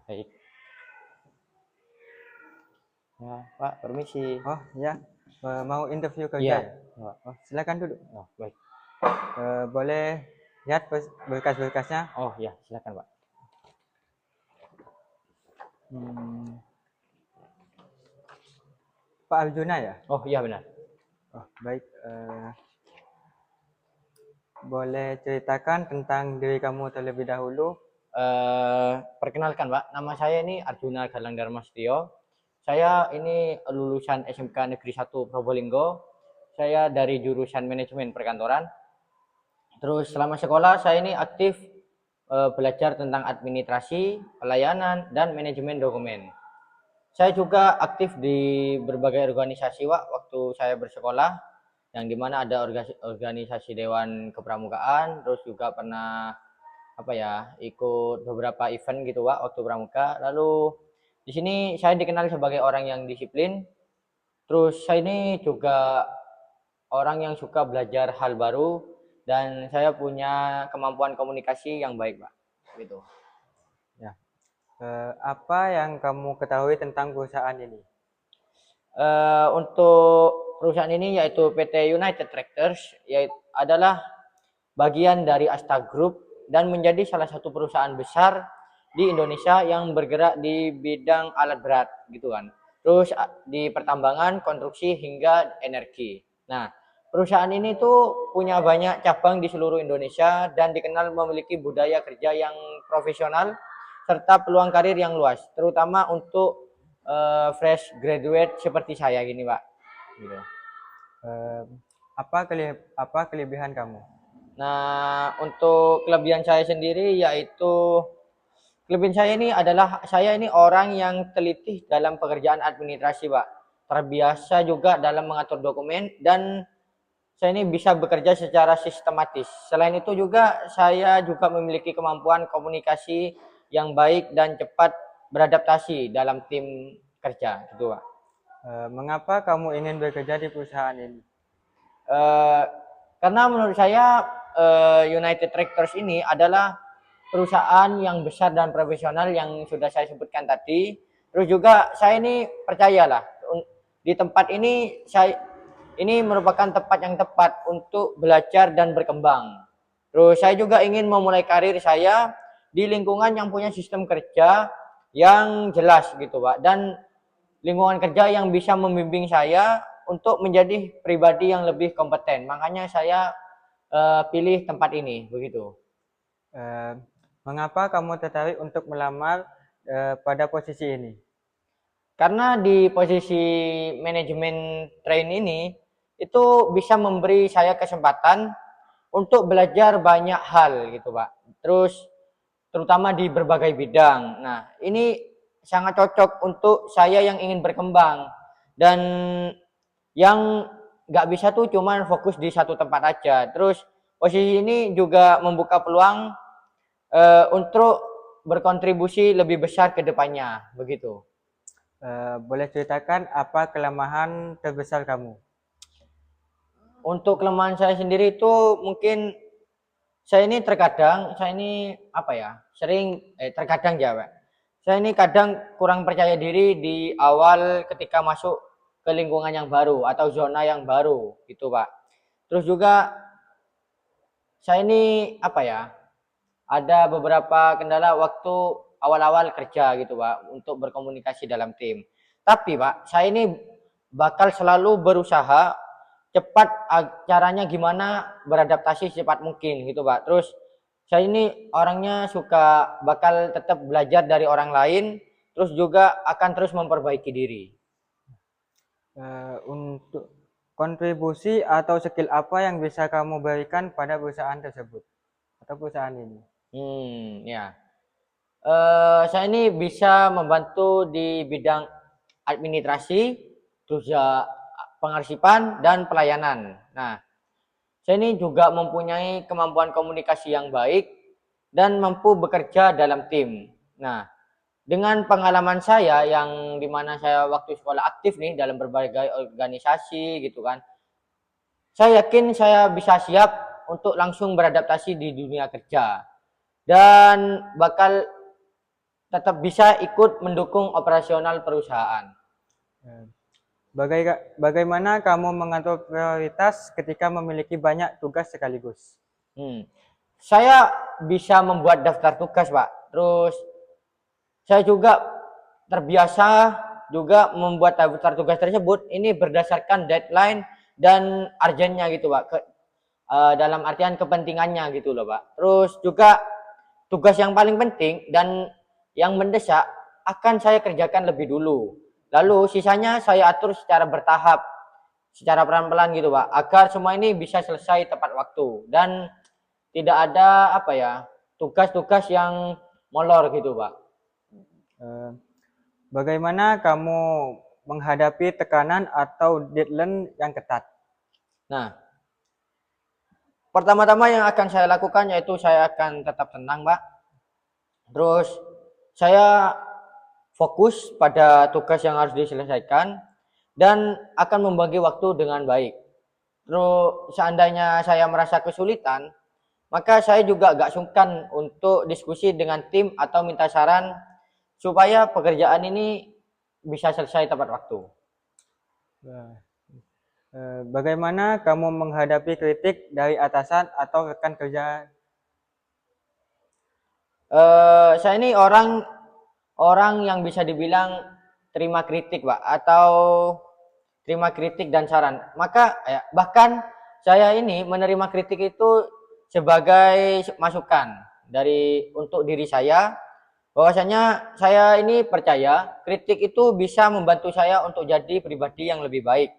Baik. Ya, Pak, permisi. Oh ya, mau interview kerja Iya, ya? Pak. Oh, silakan duduk. Oh, baik. Boleh lihat berkas-berkasnya? Oh, ya, silakan, Pak. Hmm, Pak Arjuna ya? Oh, iya benar. Oh, baik. Boleh ceritakan tentang diri kamu terlebih dahulu? Perkenalkan, Pak, nama saya ini Arjuna Galang Darmastio. Saya ini lulusan SMK Negeri 1 Probolinggo. Saya dari jurusan manajemen perkantoran. Terus selama sekolah saya ini aktif belajar tentang administrasi, pelayanan, dan manajemen dokumen. Saya juga aktif di berbagai organisasi, Pak, waktu saya bersekolah, yang dimana ada organisasi Dewan Kepramukaan, terus juga pernah ikut beberapa event gitu, Pak, waktu pramuka. Lalu di sini saya dikenal sebagai orang yang disiplin. Terus saya ini juga orang yang suka belajar hal baru dan saya punya kemampuan komunikasi yang baik, Pak. Gitu. Ya. Apa yang kamu ketahui tentang perusahaan ini? Untuk perusahaan ini yaitu PT United Tractors, yaitu adalah bagian dari Asta Group dan menjadi salah satu perusahaan besar di Indonesia yang bergerak di bidang alat berat gitu kan. Terus di pertambangan, konstruksi hingga energi. Nah, perusahaan ini tuh punya banyak cabang di seluruh Indonesia dan dikenal memiliki budaya kerja yang profesional serta peluang karir yang luas, terutama untuk fresh graduate seperti saya gini, Pak. Gitu. Eh, apa kelebihan kamu? Nah, untuk kelebihan saya sendiri yaitu kelebihan saya ini adalah saya ini orang yang teliti dalam pekerjaan administrasi, Pak. Terbiasa juga dalam mengatur dokumen dan saya ini bisa bekerja secara sistematis. Selain itu juga saya juga memiliki kemampuan komunikasi yang baik dan cepat beradaptasi dalam tim kerja, gitu, Pak. Mengapa kamu ingin bekerja di perusahaan ini? Eh, karena menurut saya United Tractors ini adalah perusahaan yang besar dan profesional yang sudah saya sebutkan tadi. Terus juga saya ini percayalah di tempat ini ini merupakan tempat yang tepat untuk belajar dan berkembang. Terus saya juga ingin memulai karir saya di lingkungan yang punya sistem kerja yang jelas gitu, Pak, dan lingkungan kerja yang bisa membimbing saya untuk menjadi pribadi yang lebih kompeten. Makanya saya pilih tempat ini begitu. Eh, Mengapa kamu tertarik untuk melamar pada posisi ini? Karena di posisi manajemen train ini itu bisa memberi saya kesempatan untuk belajar banyak hal gitu, Pak. Terus terutama di berbagai bidang. Nah, ini sangat cocok untuk saya yang ingin berkembang dan yang nggak bisa tuh cuman fokus di satu tempat aja. Terus posisi ini juga membuka peluang untuk berkontribusi lebih besar ke depannya, begitu. Boleh ceritakan apa kelemahan terbesar kamu? Untuk kelemahan saya sendiri itu mungkin saya ini terkadang saya ini sering terkadang ya, Pak. Saya ini kadang kurang percaya diri di awal ketika masuk ke lingkungan yang baru atau zona yang baru gitu, Pak. Terus juga saya ini ada beberapa kendala waktu awal-awal kerja gitu, Pak, untuk berkomunikasi dalam tim. Tapi, Pak, saya ini bakal selalu berusaha cepat caranya gimana beradaptasi secepat mungkin gitu, Pak. Terus saya ini orangnya suka bakal tetap belajar dari orang lain, terus juga akan terus memperbaiki diri. Untuk kontribusi atau skill apa yang bisa kamu berikan pada perusahaan tersebut atau perusahaan ini? Ya. Saya ini bisa membantu di bidang administrasi, terus ya pengarsipan dan pelayanan. Nah, saya ini juga mempunyai kemampuan komunikasi yang baik dan mampu bekerja dalam tim. Nah, dengan pengalaman saya yang dimana saya waktu sekolah aktif nih dalam berbagai organisasi gitu kan, saya yakin saya bisa siap untuk langsung beradaptasi di dunia kerja dan bakal tetap bisa ikut mendukung operasional perusahaan. Eh, Bagaimana kamu mengatur prioritas ketika memiliki banyak tugas sekaligus? Saya bisa membuat daftar tugas, Pak. Terus saya juga terbiasa juga membuat daftar tugas tersebut ini berdasarkan deadline dan urgentnya gitu, Pak. Dalam artian kepentingannya gitu loh, Pak. Terus juga tugas yang paling penting dan yang mendesak akan saya kerjakan lebih dulu. Lalu sisanya saya atur secara bertahap, secara pelan-pelan gitu, Pak, agar semua ini bisa selesai tepat waktu dan tidak ada apa ya, tugas-tugas yang molor gitu, Pak. Eh, Bagaimana kamu menghadapi tekanan atau deadline yang ketat? Nah, pertama-tama yang akan saya lakukan yaitu saya akan tetap tenang, Pak. Terus saya fokus pada tugas yang harus diselesaikan dan akan membagi waktu dengan baik. Terus seandainya saya merasa kesulitan, maka saya juga gak sungkan untuk diskusi dengan tim atau minta saran supaya pekerjaan ini bisa selesai tepat waktu. Bagaimana kamu menghadapi kritik dari atasan atau rekan kerja? Saya ini orang yang bisa dibilang terima kritik, Pak, atau terima kritik dan saran. Maka ya, bahkan saya ini menerima kritik itu sebagai masukan untuk diri saya, bahwasanya saya ini percaya kritik itu bisa membantu saya untuk jadi pribadi yang lebih baik.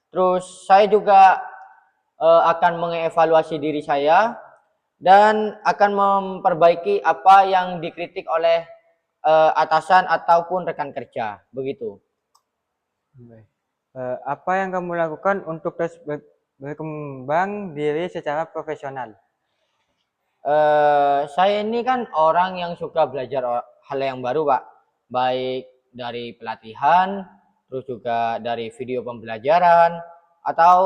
Terus saya juga akan mengevaluasi diri saya dan akan memperbaiki apa yang dikritik oleh atasan ataupun rekan kerja, begitu. Apa yang kamu lakukan untuk terus berkembang diri secara profesional? Saya ini kan orang yang suka belajar hal yang baru, Pak. Baik dari pelatihan, terus juga dari video pembelajaran, atau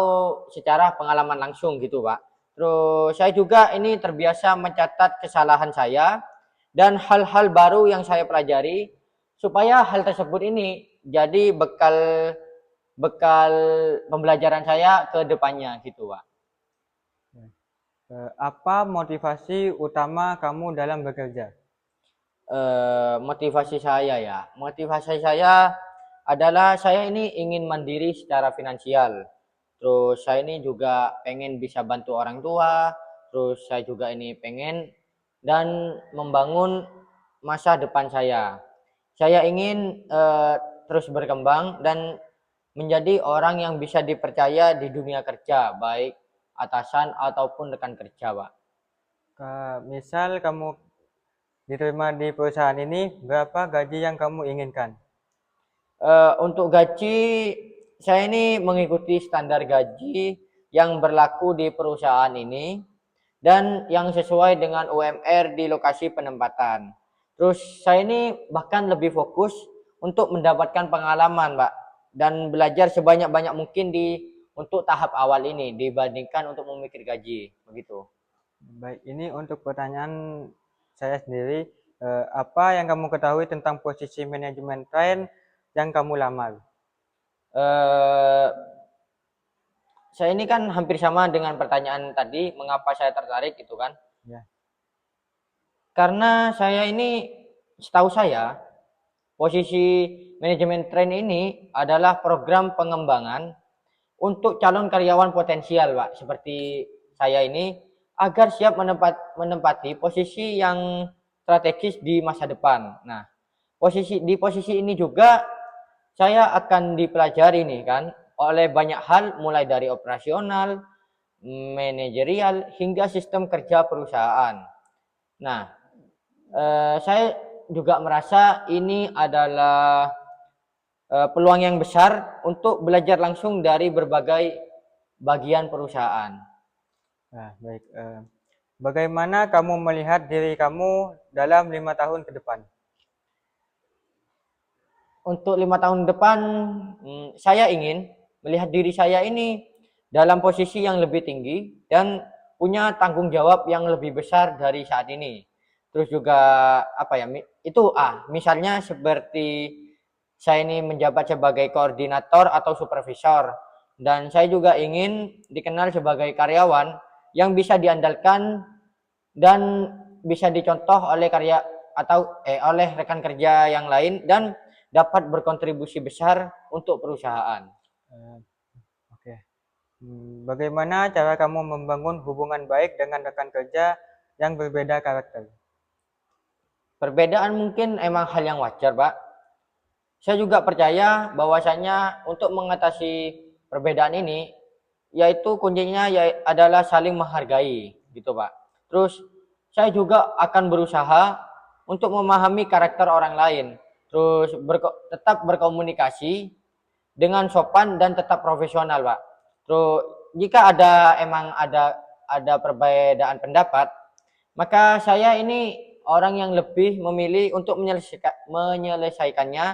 secara pengalaman langsung gitu, Pak. Terus saya juga ini terbiasa mencatat kesalahan saya dan hal-hal baru yang saya pelajari supaya hal tersebut ini jadi bekal bekal pembelajaran saya ke depannya gitu, Pak. Apa motivasi utama kamu dalam bekerja? Motivasi saya adalah saya ini ingin mandiri secara finansial. Terus saya ini juga pengen bisa bantu orang tua. Terus saya juga ini pengen dan membangun masa depan saya. Saya ingin terus berkembang dan menjadi orang yang bisa dipercaya di dunia kerja, baik atasan ataupun rekan kerja, Pak. Misal kamu diterima di perusahaan ini, berapa gaji yang kamu inginkan? Untuk gaji, saya ini mengikuti standar gaji yang berlaku di perusahaan ini dan yang sesuai dengan UMR di lokasi penempatan. Terus saya ini bahkan lebih fokus untuk mendapatkan pengalaman, Pak, dan belajar sebanyak-banyak mungkin untuk tahap awal ini dibandingkan untuk memikir gaji, begitu. Baik, ini untuk pertanyaan saya sendiri. Apa yang kamu ketahui tentang posisi manajemen train yang kamu lamar? Eh, saya ini kan hampir sama dengan pertanyaan tadi, mengapa saya tertarik gitu kan? Ya. Karena saya ini, setahu saya, posisi manajemen train ini adalah program pengembangan untuk calon karyawan potensial, Pak, seperti saya ini, agar siap menempati posisi yang strategis di masa depan. Nah, di posisi ini juga saya akan dipelajari nih kan oleh banyak hal, mulai dari operasional, manajerial, hingga sistem kerja perusahaan. Nah, saya juga merasa ini adalah peluang yang besar untuk belajar langsung dari berbagai bagian perusahaan. Nah, baik. Bagaimana kamu melihat diri kamu dalam 5 tahun ke depan? Untuk 5 tahun depan, saya ingin melihat diri saya ini dalam posisi yang lebih tinggi dan punya tanggung jawab yang lebih besar dari saat ini. Terus juga apa ya? Itu misalnya seperti saya ini menjabat sebagai koordinator atau supervisor dan saya juga ingin dikenal sebagai karyawan yang bisa diandalkan dan bisa dicontoh oleh oleh rekan kerja yang lain dan dapat berkontribusi besar untuk perusahaan. Eh, Oke. Bagaimana cara kamu membangun hubungan baik dengan rekan kerja yang berbeda karakter? Perbedaan mungkin emang hal yang wajar, Pak. Saya juga percaya bahwasanya untuk mengatasi perbedaan ini, yaitu kuncinya adalah saling menghargai, gitu Pak. Terus saya juga akan berusaha untuk memahami karakter orang lain, terus tetap berkomunikasi dengan sopan dan tetap profesional, Pak. Terus jika ada perbedaan pendapat, maka saya ini orang yang lebih memilih untuk menyelesaikannya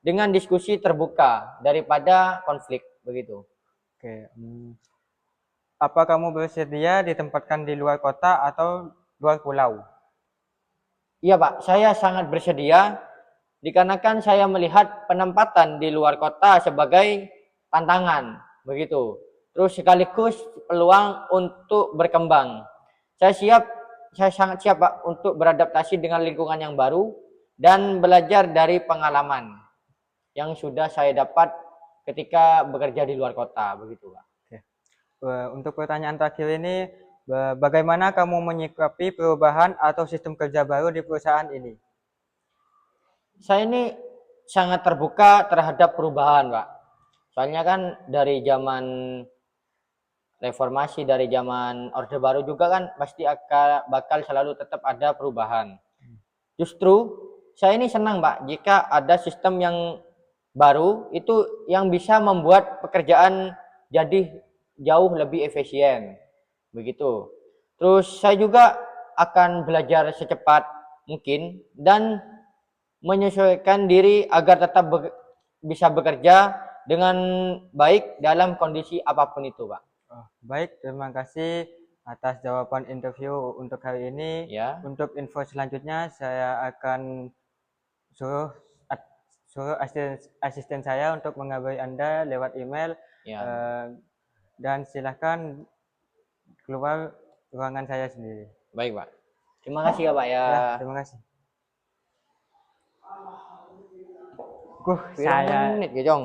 dengan diskusi terbuka daripada konflik begitu. Oke. Apa kamu bersedia ditempatkan di luar kota atau luar pulau? Iya Pak, saya sangat bersedia dikarenakan saya melihat penempatan di luar kota sebagai tantangan begitu. Terus sekaligus peluang untuk berkembang. Saya sangat siap Pak untuk beradaptasi dengan lingkungan yang baru dan belajar dari pengalaman yang sudah saya dapat ketika bekerja di luar kota begitu Pak. Oke. Untuk pertanyaan terakhir ini, bagaimana kamu menyikapi perubahan atau sistem kerja baru di perusahaan ini? Saya ini sangat terbuka terhadap perubahan, Pak. Soalnya kan dari zaman reformasi, dari zaman Orde Baru juga kan pasti bakal selalu tetap ada perubahan. Justru saya ini senang, Pak, jika ada sistem yang baru itu yang bisa membuat pekerjaan jadi jauh lebih efisien. Begitu. Terus saya juga akan belajar secepat mungkin dan menyesuaikan diri agar tetap bisa bekerja dengan baik dalam kondisi apapun itu, Pak. Oh, baik, terima kasih atas jawaban interview untuk hari ini. Ya, Untuk info selanjutnya, saya akan suruh asisten saya untuk mengabari Anda lewat email. ya. Dan silahkan keluar ruangan saya sendiri. Baik, Pak. Terima kasih ya, Pak ya. Ya, terima kasih. Pirang Saya menit ya, Jong?